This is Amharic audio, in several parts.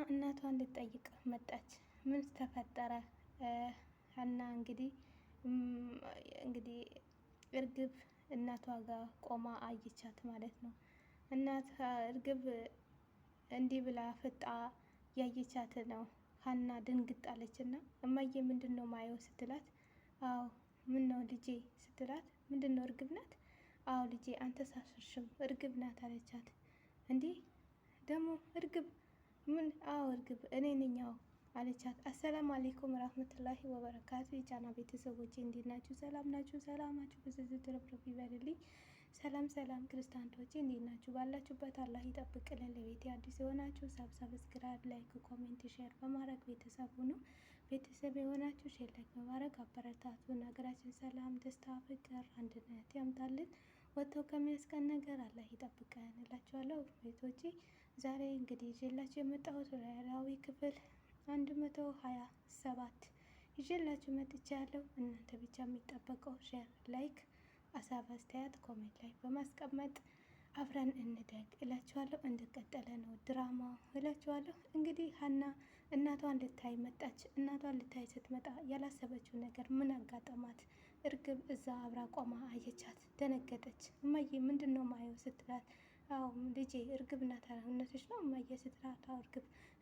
እናቷን ልትጠይቅ መጣች። ምን ተፈጠረ? ሀና እንግዲህ እርግብ እናቷ ጋር ቆማ አየቻት ማለት ነው። እናት እርግብ እንዲህ ብላ ፍጣ ያየቻት ነው። ሀና ድንግጥ አለች እና እማዬ ምንድን ነው ማየው ስትላት፣ አዎ ምን ነው ልጄ ስትላት፣ ምንድን ነው እርግብ ናት? አዎ ልጄ አንተ ሳሽርሽም እርግብ ናት አለቻት። እንዲህ ደግሞ እርግብ ምን? አዎ እርግብ እኔ ነኝ አዎ አለቻት። አሰላሙ አሌይኩም ረህመቱላሂ ወበረካቱ። የጫና ቤተሰቦች እንዴት ናችሁ? ሰላም ናችሁ? ሰላማችሁ ብዙ ትርፍርፍ ይበልልኝ። ሰላም ሰላም ክርስቲያኖቼ እንዴት ናችሁ? ባላችሁበት አላህ ይጠብቅልን። ለቤቴ አዲስ የሆናችሁ ሰብስክራይብ፣ ላይክ፣ ኮሜንት፣ ሼር በማድረግ ቤተሰብ ሁኑ። ቤተሰብ የሆናችሁ ሼር ላይክ በማድረግ አበረታቱን። ሀገራችን ሰላም፣ ደስታ፣ ፍቅር፣ አንድነት ያምጣልን። ወጥተው ከሚያስቀን ነገር አላህ ይጠብቀን እላችኋለሁ። ቤቶቼ ዛሬ እንግዲህ ይዤላችሁ የመጣሁት ኖላዊ ክፍል 127 ይዤላችሁ መጥቻለሁ። እናንተ ብቻ የሚጠበቀው ሼር፣ ላይክ፣ ሀሳብ አስተያየት ኮሜንት ላይ በማስቀመጥ አብረን እንደግ እላችኋለሁ። እንደቀጠለ ነው ድራማው እላችኋለሁ። እንግዲህ ሀና እናቷን ልታይ መጣች። እናቷን ልታይ ስትመጣ ያላሰበችው ነገር ምን አጋጠማት? እርግብ እዛ አብራ ቆማ አየቻት። ደነገጠች። እማዬ ምንድን ነው ማየው ስትላት፣ አዎ ልጄ እርግብ ናት። እውነትሽ ነው እማዬ ስትላት፣ አዎ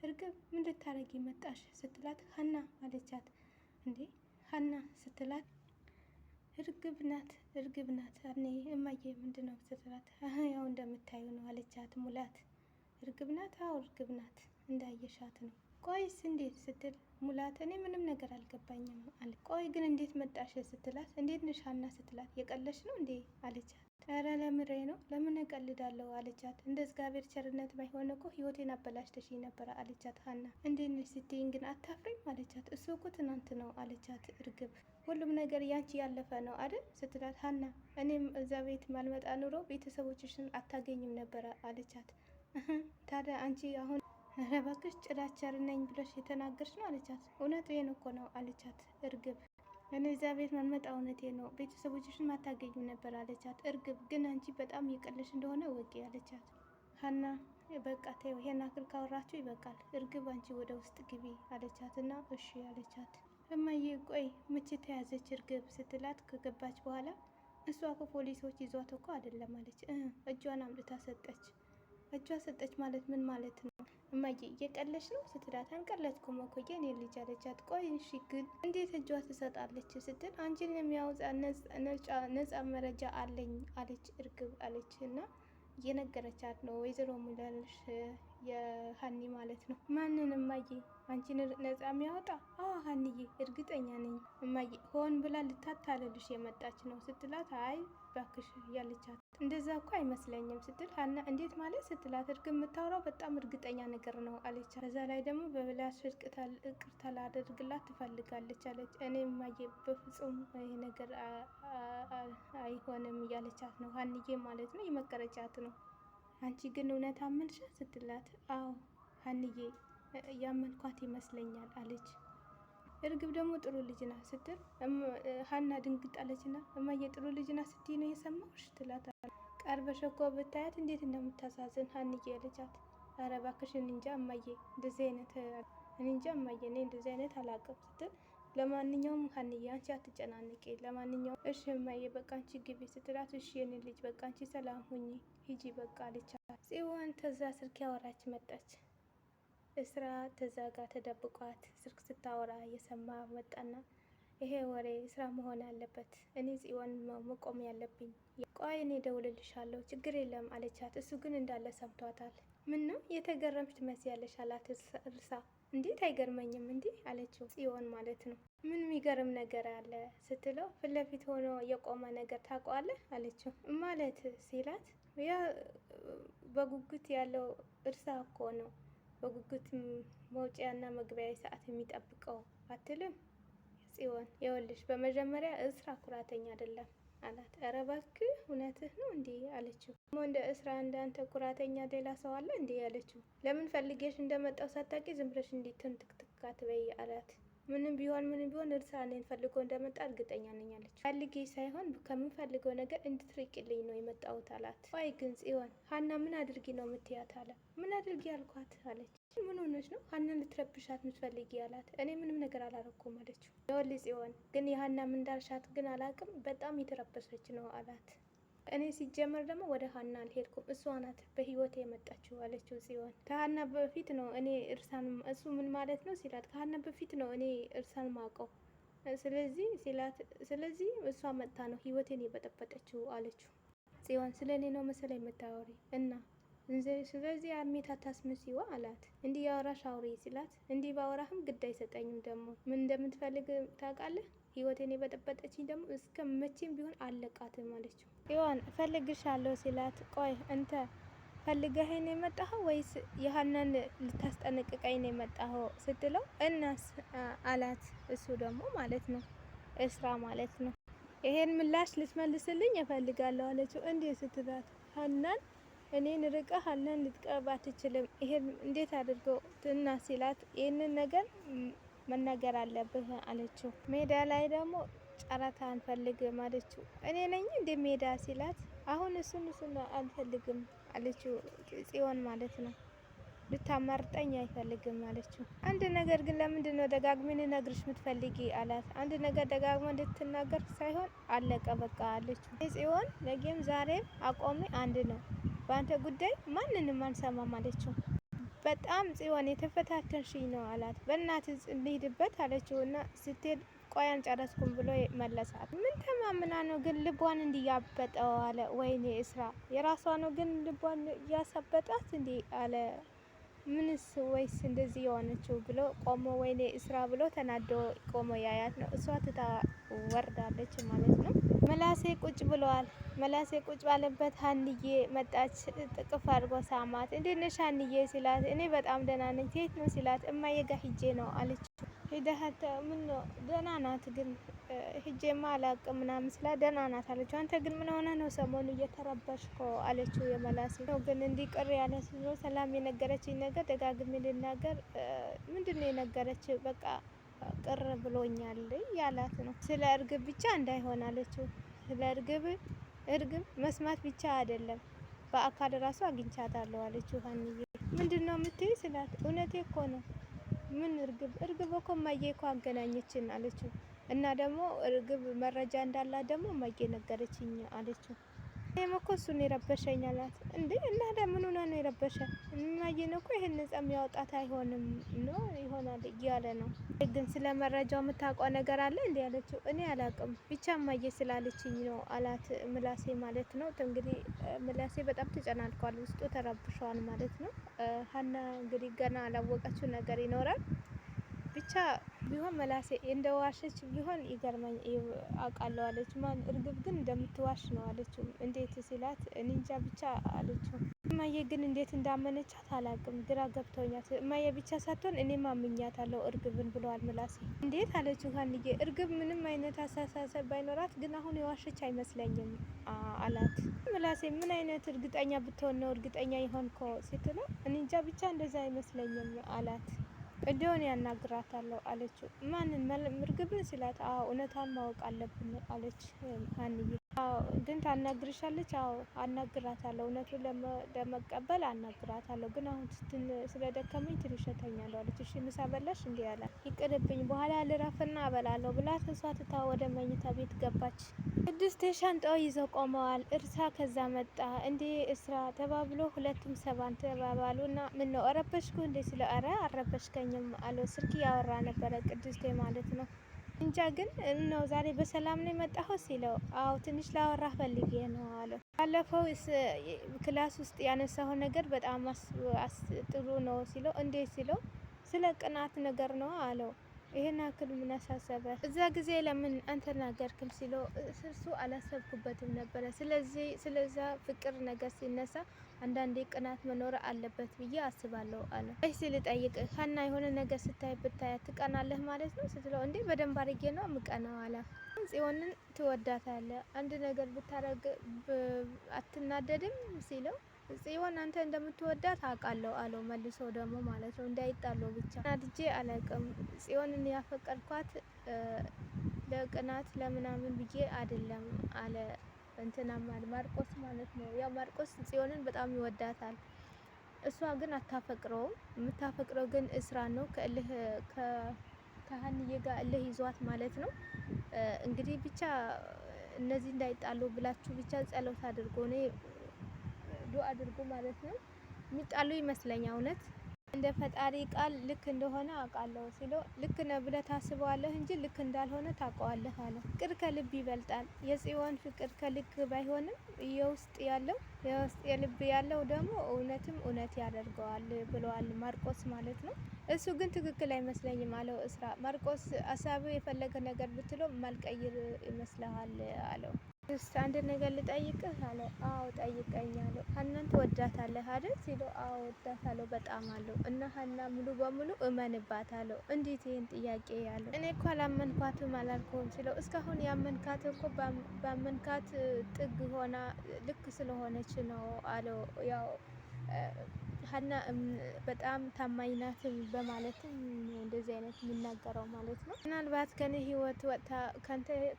እርግብ ምን ልታረጊ መጣሽ ስትላት፣ ሀና አለቻት። እንዴ ሀና ስትላት፣ እርግብ ናት እኔ እማዬ ምንድን ነው ስትላት፣ ያው እንደምታዩ ነው አለቻት። ሙላት እርግብ ናት? አዎ እርግብ ናት እንዳየሻት ነው። ቆይስ እንዴት ስትል፣ ሙላት እኔ ምንም ነገር አልገባኝም አለ። ቆይ ግን እንዴት መጣሽ ስትላት፣ እንዴት ነሽ ሀና ስትላት፣ የቀለሽ ነው እንዴ አለቻት። ኧረ ለምሬ ነው ለምን እቀልዳለሁ አለቻት። እንደ እግዚአብሔር ቸርነት ባይሆን እኮ ህይወቴን አበላሽተሽኝ ነበረ አለቻት። ሀና እንዴት ነሽ ስትይኝ ግን አታፍሪም አለቻት። እሱ እኮ ትናንት ነው አለቻት። እርግብ ሁሉም ነገር ያንቺ ያለፈ ነው አይደል ስትላት፣ ሀና እኔም እዛ ቤት ማልመጣ ኑሮ ቤተሰቦችሽን አታገኝም ነበረ አለቻት። ታዲያ አንቺ አሁን ኧረ እባክሽ ጭራሽ ቸር ነኝ ብለሽ የተናገርሽ ነው አለቻት። እውነቴን እኮ ነው አለቻት። እርግብ እኔ እዛ ቤት ማልመጣ እውነቴ ነው ቤተሰቦችሽን ማታገኙ ነበር አለቻት። እርግብ ግን አንቺ በጣም እየቀለሽ እንደሆነ ወቂ አለቻት። ሀና በቃ ተይው ይሄን አክል ካወራችሁ ይበቃል። እርግብ አንቺ ወደ ውስጥ ግቢ አለቻት እና እሺ አለቻት። እማዬ ቆይ መቼ ተያዘች እርግብ ስትላት፣ ከገባች በኋላ እሷ እኮ ፖሊሶች ይዟት እኮ አይደለም አለች። እጇን አምጥታ ሰጠች። እጇ ሰጠች ማለት ምን ማለት ነው እማዬ እየቀለች ነው ስትላት፣ አንቀለድኩም እኮ የኔ ልጅ አለቻት። ቆይ እሺ ግን እንዴት እጇ ትሰጣለች ስትል፣ አንቺን የሚያወጣ ነፃ መረጃ አለኝ አለች እርግብ አለች እና እየነገረቻት ነው። ወይዘሮ ሙላልሽ የሀኒ ማለት ነው። ማንን እማዬ? አንቺን ነፃ የሚያወጣ? አዎ ሀኒዬ እርግጠኛ ነኝ እማዬ ሆን ብላ ልታታልልሽ የመጣች ነው ስትላት፣ አይ ባክሽ ያለቻት እንደዛ እኮ አይመስለኝም ስትል፣ ሀና እንዴት ማለት ስትላት፣ እርግብ የምታወራው በጣም እርግጠኛ ነገር ነው አለቻት። ከዛ ላይ ደግሞ በብላሽ ይቅርታ ላደርግላት ትፈልጋለች አለች። እኔ እማዬ በፍጹም ይሄ ነገር አይሆንም እያለቻት ነው ሀኒዬ ማለት ነው። የመከረቻት ነው። አንቺ ግን እውነት አመንሻት ስትላት፣ አዎ ሀኒዬ ያመንኳት ይመስለኛል አለች። እርግብ ደግሞ ጥሩ ልጅ ናት ስትል፣ ሀና ድንግጥ አለችና፣ እማዬ ጥሩ ልጅ ናት ስትይ ነው የሰማሁሽ ትላታለች። ቀርበሽ እኮ ብታያት እንዴት እንደምታሳዝን ሀኒዬ አለቻት። ኧረ እባክሽ እኔ እንጃ እማዬ እንደዚህ አይነት አላውቅም ስትል፣ ለማንኛውም ሀኒዬ አንቺ አትጨናነቂ፣ ለማንኛውም እሺ እማዬ በቃ አንቺ ግቢ ስትላት፣ እሺ የኔ ልጅ በቃ አንቺ ሰላም ሁኚ ሂጂ በቃ አለቻት። ጽዮን ተዛ ስልክ ያወራች መጣች። እስራ ተዛ ጋር ተደብቋት ስልክ ስታወራ እየሰማ መጣና፣ ይሄ ወሬ ስራ መሆን አለበት፣ እኔ ጽዮን መቆም ያለብኝ፣ ቆይ እኔ ደውልልሻለሁ ችግር የለም አለቻት። እሱ ግን እንዳለ ሰምቷታል። ምን ነው የተገረምሽ ትመስያለሽ አላት እርሳ። እንዴት አይገርመኝም እንዲህ አለችው። ጽዮን ማለት ነው። ምን የሚገርም ነገር አለ ስትለው፣ ፊት ለፊት ሆኖ የቆመ ነገር ታውቀዋለህ አለችው። ማለት ሲላት፣ ያ በጉጉት ያለው እርሳ እኮ ነው በጉጉት መውጫና መግቢያ ሰዓት የሚጠብቀው አትልም ጽዮን? ይኸውልሽ በመጀመሪያ እስራ ኩራተኛ አይደለም አላት። ኧረ እባክህ እውነትህ ነው እንዴ አለችው። እንደ እስራ እንዳንተ ኩራተኛ ሌላ ሰው አለ እንዴ አለችው። ለምን ፈልጌሽ እንደመጣው ሳታውቂ ዝም ብለሽ እንዲህ ትንትክትክ አትበይ አላት። ምንም ቢሆን እርሳኔን ፈልጎ እንደመጣ እርግጠኛ ነኝ አለች። ፈልጌ ሳይሆን ከምንፈልገው ነገር እንድትርቅልኝ ነው የመጣሁት አላት። ቆይ ግን ጽዮን ሀና ምን አድርጊ ነው የምትያት አለ። ምን አድርጊ አልኳት አለች። ምን ሆነች ነው ሀናን ልትረብሻት የምትፈልጊ አላት። እኔ ምንም ነገር አላረኩም አለችው። ይኸውልህ ጽዮን ግን የሀና ምን እንዳልሻት ግን አላቅም፣ በጣም የተረበሰች ነው አላት። እኔ ሲጀመር ደግሞ ወደ ሀና አልሄድኩም፣ እሷ ናት በህይወት የመጣችው አለችው ጽዮን። ከሀና በፊት ነው እኔ እርሳን እሱ ምን ማለት ነው ሲላት፣ ከሀና በፊት ነው እኔ እርሳን ማውቀው፣ ስለዚህ እሷ መጥታ ነው ህይወቴን የበጠበጠችው አለችው። ጽዮን ስለ እኔ ነው መሰለኝ የምታወሪ እና ስለዚህ አሜት አታስመስይዋ አላት። እንዲህ ያወራሽ አውሪ ሲላት፣ እንዲህ ባወራህም ግድ አይሰጠኝም፣ ደግሞ ምን እንደምትፈልግ ታውቃለህ? ህይወቴን የበጠበጠችኝ ደግሞ እስከ መቼም ቢሆን አለቃትም አለችው። ጽዮን እፈልግሻለሁ ሲላት፣ ቆይ አንተ ፈልገኸኝ ነው የመጣኸው ወይስ የሀናን ልታስጠነቅቀኝ ነው የመጣኸው ስትለው፣ እናስ አላት። እሱ ደግሞ ማለት ነው እስራ ማለት ነው። ይሄን ምላሽ ልትመልስልኝ እፈልጋለሁ አለችው። እንዴት ስትላት፣ ሀናን እኔን ርቀህ ሀናን ልትቀርብ አትችልም፣ ይሄን እንዴት አድርገው ትና ሲላት፣ ይህንን ነገር መናገር አለብህ አለችው። ሜዳ ላይ ደግሞ ጨረታ አንፈልግም አለችው። እኔ ነኝ እንደ ሜዳ ሲላት፣ አሁን እሱን አንፈልግም አለችው። ጽዮን ማለት ነው ልታማርጠኝ አይፈልግም አለችው። አንድ ነገር ግን ለምንድን ነው ደጋግሜ ልነግርሽ የምትፈልጊ አላት። አንድ ነገር ደጋግማ እንድትናገር ሳይሆን አለቀ በቃ አለችው። ጽዮን ነገም ዛሬም አቋሜ አንድ ነው፣ በአንተ ጉዳይ ማንንም አንሰማም አለችው። በጣም ጽዮን የተፈታተንሽኝ ነው አላት። በእናትህ እንሂድበት አለችው እና ስትሄድ ቆይ አልጨረስኩም ብሎ መለሳት። ምን ተማምና ነው ግን ልቧን እንዲያበጠው አለ። ወይኔ እስራ የራሷ ነው ግን ልቧን እያሳበጣት እንዲህ አለ። ምንስ ወይስ እንደዚህ የሆነችው ብሎ ቆሞ ወይኔ እስራ ብሎ ተናዶ ቆሞ ያያት ነው። እሷ ትታ ወርዳለች ማለት ነው። መላሴ ቁጭ ብለዋል። መላሴ ቁጭ ባለበት ሀንዬ መጣች። ጥቅፍ አድርጎ ሳማት። እንዴት ነሽ ሀንዬ ሲላት፣ እኔ በጣም ደህና ነኝ። የት ነው ሲላት፣ እማዬ ጋ ሂጄ ነው አለች። ሂደሀተ ምን ነው ደህና ናት ግን ሂጄማ አላቅም ምናምን ስላት፣ ደህና ናት አለችው። አንተ ግን ምን ሆነ ነው ሰሞኑ እየተረበሽኮ አለችው። የመላሴ ነው ግን እንዲቅር ያለ ስሎ ሰላም የነገረችኝ ነገር ደጋግሜ ልናገር ምንድን ነው የነገረች በቃ ቅር ብሎኛል ያላት ነው። ስለ እርግብ ብቻ እንዳይሆን አለችው። ስለ እርግብ መስማት ብቻ አይደለም በአካል ራሱ አግኝቻታለሁ አለችው። ሀንዬ ምንድን ነው የምትይ ስላት፣ እውነቴ እኮ ነው። ምን እርግብ እኮ እማዬ እኮ አገናኘችን አለችው። እና ደግሞ እርግብ መረጃ እንዳላት ደግሞ እማዬ ነገረችኝ አለችው። እኔም እኮ እሱን የረበሸኝ አላት። እንዴ እና ምን ሆና ነው የረበሸ? እማዬን እኮ ይሄን ነጻ የሚያወጣት አይሆንም ነው ይሆናል እያለ ነው። ግን ስለ መረጃው የምታውቀው ነገር አለ እንዴ አለችው። እኔ አላውቅም ብቻ እማዬ ስላለችኝ ነው አላት። ምላሴ ማለት ነው። እንግዲህ ምላሴ በጣም ተጨናንቋል፣ ውስጡ ተረብሿል ማለት ነው። ሀና እንግዲህ ገና አላወቀችው ነገር ይኖራል። ብቻ ቢሆን መላሴ እንደ ዋሸች ቢሆን ይገርመኝ አውቃለሁ አለች። ማን እርግብ ግን እንደምትዋሽ ነው አለችው። እንዴት ሲላት፣ እንጃ ብቻ አለችው። እማዬ ግን እንዴት እንዳመነቻት አላውቅም፣ ግራ ገብቶኛል። እማዬ ብቻ ሳትሆን እኔም አምኛታለሁ እርግብን ብለዋል ምላሴ። እንዴት አለችው ሀንዬ። እርግብ ምንም አይነት አስተሳሰብ ባይኖራት ግን አሁን የዋሸች አይመስለኝም አላት። ምላሴ ምን አይነት እርግጠኛ ብትሆን ነው እርግጠኛ ይሆንኮ ስትለው፣ እንጃ ብቻ እንደዛ አይመስለኝም አላት። እንዲሆን ያናግራታለሁ አለችው። ማንን እርግብን ሲላት፣ አዎ እውነታን ማወቅ አለብን አለች ሀንዬ። አዎ ግን ታናግርሻለች? አዎ አናግራታለሁ፣ እውነቱን ለመቀበል አናግራታለሁ፣ ግን አሁን ስለደከመኝ ትንሽ እተኛለሁ አለች። እሺ ምሳ በላሽ? እንዲህ አላት። ይቅርብኝ በኋላ ልረፍና አበላለሁ ብላት እሷ ትታ ወደ መኝታ ቤት ገባች። ቅድስት ሻንጣው ይዘው ቆመዋል። እርሳ ከዛ መጣ። እንዴ እስራ ተባብሎ ሁለቱም ሰባን ተባባሉ እና ምን ነው አረበሽኩ እንዴ ስለ አረ አረበሽከኝም አለው። ስልክ ያወራ ነበረ ቅድስቴ ማለት ነው። እንጃ ግን ነው ዛሬ በሰላም ነው የመጣኸው ሲለው፣ አዎ ትንሽ ላወራህ ፈልጌ ነው አለው። ባለፈው ክላስ ውስጥ ያነሳው ነገር በጣም ጥሩ ነው ሲለው፣ እንዴት ሲለው፣ ስለ ቅናት ነገር ነው አለው። ይሄን አክል ምን አሳሰበ? እዛ ጊዜ ለምን አንተናገርክም ሲለው፣ እሱ አላሰብኩበትም ነበረ። ስለዚህ ስለዛ ፍቅር ነገር ሲነሳ አንዳንዴ ቅናት መኖር አለበት ብዬ አስባለሁ አለ። እሺ ልጠይቅ፣ ሀና የሆነ ነገር ስታይ ብታያት ትቀናለህ ማለት ነው ስትለው፣ እንዴ በደንብ አድርጌ ነው የምቀናው አለ። ጽዮንን ትወዳታለህ፣ አንድ ነገር ብታረግ አትናደድም ሲለው፣ ጽዮን አንተ እንደምትወዳት አውቃለሁ አለው መልሶ ደግሞ ማለት ነው እንዳይጣሉ ብቻ ናድጄ አላውቅም። ጽዮንን ያፈቀርኳት ለቅናት ለምናምን ብዬ አይደለም አለ እንትና ማርቆስ ማለት ነው። ያው ማርቆስ ጽዮንን በጣም ይወዳታል። እሷ ግን አታፈቅረውም። የምታፈቅረው ግን እስራን ነው። ከሀንዬ ጋር እልህ ይዟት ማለት ነው። እንግዲህ ብቻ እነዚህ እንዳይጣሉ ብላችሁ ብቻ ጸሎት አድርጎ ነው ዱአ አድርጉ ማለት ነው። የሚጣሉ ይመስለኛል እውነት እንደ ፈጣሪ ቃል ልክ እንደሆነ አውቃለሁ ሲለው ልክ ነህ ብለህ ታስበዋለህ እንጂ ልክ እንዳልሆነ ታውቀዋለህ አለ። ፍቅር ከልብ ይበልጣል። የጽዮን ፍቅር ከልክ ባይሆንም የውስጥ የልብ ያለው ደግሞ እውነትም እውነት ያደርገዋል ብለዋል ማርቆስ ማለት ነው። እሱ ግን ትክክል አይመስለኝም አለው እስራ። ማርቆስ ሀሳቡ የፈለገ ነገር ብትለው ማልቀይር ይመስልሃል አለው። እስቲ አንድ ነገር ልጠይቅህ አለ። አዎ ጠይቀኝ አለው። ሀናን ትወዳታለህ አይደል ሲለው አዎ እወዳታለሁ በጣም አለው። እና ሀና ሙሉ በሙሉ እመንባት አለው። እንዴት ይህን ጥያቄ ያለው? እኔ እኮ አላመንኳትም አላልኩም ሲለው እስካሁን ያመንካት እኮ ባመንካት ጥግ ሆና ልክ ስለሆነች ነው አለው። ያው ሀና በጣም ታማኝ ናት በማለትም እንደዚህ አይነት የሚናገረው ማለት ነው። ምናልባት ከኔ ህይወት ወጥታ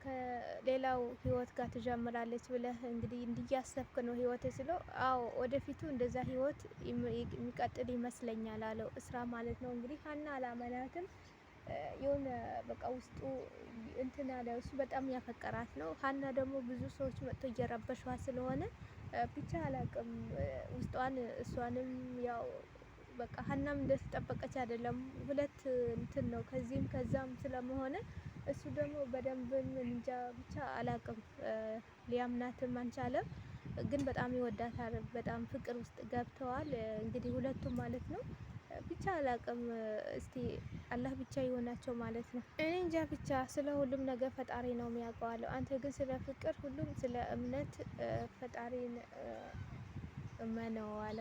ከሌላው ህይወት ጋር ትጀምራለች ብለህ እንግዲህ እንዲያሰብክ ነው ህይወት ስለው አዎ ወደፊቱ እንደዛ ህይወት የሚቀጥል ይመስለኛል አለው እስራ ማለት ነው። እንግዲህ ሀና አላመናትም የሆነ በቃ ውስጡ እንትን አለ። እሱ በጣም ያፈቀራት ነው። ሀና ደግሞ ብዙ ሰዎች መጥቶ እየረበሿት ስለሆነ ብቻ አላቅም ውስጧን እሷንም ያው በቃ ሀናም እንደተጠበቀች አይደለም። ሁለት እንትን ነው ከዚህም ከዛም ስለመሆነ እሱ ደግሞ በደንብም እንጃ ብቻ አላቅም ሊያምናትም አልቻለም። ግን በጣም ይወዳታል። በጣም ፍቅር ውስጥ ገብተዋል እንግዲህ ሁለቱም ማለት ነው። ብቻ አላቅም እስቲ አላህ ብቻ ይሆናቸው ማለት ነው። እኔ እንጃ ብቻ ስለ ሁሉም ነገር ፈጣሪ ነው የሚያውቀው። አንተ ግን ስለ ፍቅር ሁሉም ስለ እምነት ፈጣሪን እመነው አለ።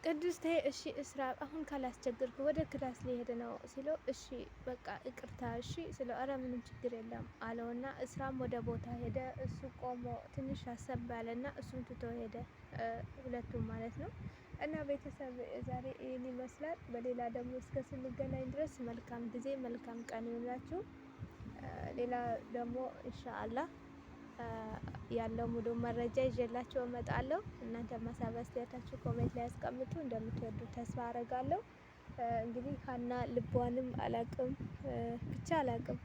ቅድስቴ እሺ እስራ አሁን ካላስቸገርኩ ወደ ክላስ ሊሄድ ነው ሲለው እሺ በቃ ይቅርታ እሺ ስለው ኧረ ምንም ችግር የለም አለውና እስራም ወደ ቦታ ሄደ። እሱ ቆሞ ትንሽ አሰብ አለና እሱን ትቶ ሄደ። ሁለቱም ማለት ነው። እና ቤተሰብ ዛሬ ይህን ይመስላል። በሌላ ደግሞ እስከ ስንገናኝ ድረስ መልካም ጊዜ መልካም ቀን ይሁንላችሁ። ሌላ ደግሞ ኢንሻአላህ ያለው ሙሉ መረጃ ይዤላችሁ እመጣለሁ። እናንተ ሀሳብ አስተያየታችሁ ኮሜንት ላይ አስቀምጡ። እንደምትወዱት ተስፋ አደርጋለሁ። እንግዲህ ሀና ልቧንም አላቅም ብቻ አላቅም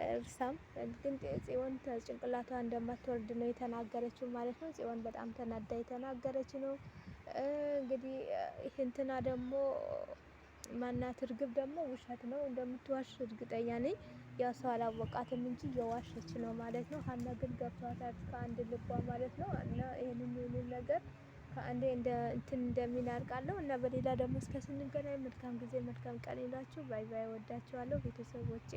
እርሳም ግን ጽዮን ጭንቅላቷ እንደማትወርድ ነው የተናገረችው ማለት ነው። ጽዮን በጣም ተናዳ የተናገረች ነው። እንግዲህ እንትና ደግሞ ማናት እርግብ ደግሞ ውሸት ነው እንደምትዋሽ እርግጠኛ ነኝ። ያው ሰው አላወቃትም እንጂ የዋሸች ነው ማለት ነው። ሀና ግን ገብቷታል ከአንድ ልቧ ማለት ነው። እና ይህንን ነገር ከአንዴ እንትን እንደሚል አውቃለሁ። እና በሌላ ደግሞ እስከ ስንገናኝ መልካም ጊዜ መልካም ቀን ይላችሁ። ባይ ባይ። ወዳችኋለሁ ቤተሰቦቼ።